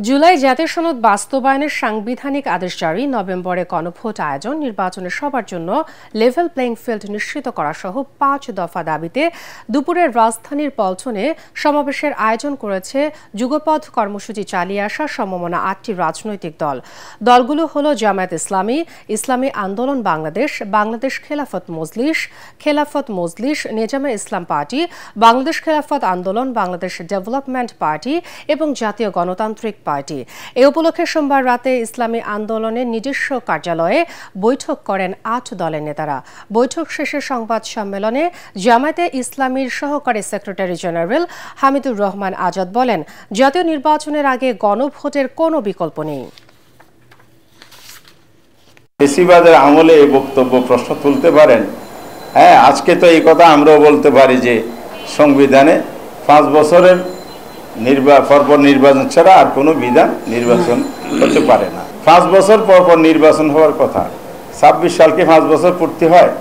জুলাই জাতীয় সনদ বাস্তবায়নের সাংবিধানিক আদেশ জারি, নভেম্বরে গণভোট আয়োজন, নির্বাচনে সবার জন্য লেভেল প্লেইং ফিল্ড নিশ্চিত করা সহ ৫ দফা দাবিতে দুপুরের রাজধানীর পল্টনে সমাবেশের আয়োজন করেছে যুগপথ কর্মসূচি চালিয়ে আসা সমমনা ৮টি রাজনৈতিক দল। দলগুলো হলো জামায়াত ইসলামী, ইসলামী আন্দোলন বাংলাদেশ, বাংলাদেশ খেলাফত মজলিস, নেজামে ইসলাম পার্টি, বাংলাদেশ খেলাফত আন্দোলন, বাংলাদেশ ডেভেলপমেন্ট পার্টি এবং জাতীয় গণতান্ত্রিক পার্টি। এ উপলক্ষে সোমবার রাতে ইসলামী আন্দোলনের নিজস্ব কার্যালয়ে বৈঠক করেন ৮ দলের নেতারা। বৈঠক শেষে সংবাদ সম্মেলনে জামায়াতে ইসলামীর সহকারী সেক্রেটারি জেনারেল হামিদুর রহমান আজাদ বলেন, জাতীয় নির্বাচনের আগে গণভোটের কোনো বিকল্প নেই। ফ্যাসিবাদের আমলে এই বক্তব্য প্রশ্ন তুলতে পারেন। হ্যাঁ, আজকে তো এই কথা আমরাও বলতে পারি যে সংবিধানে 5 বছরের পরপর নির্বাচন ছাড়া আর কোনো বিধান নির্বাচন হতে পারে না। 5 বছর পর নির্বাচন হওয়ার কথা। 26 সালকে 5 বছর পূর্তি হয়।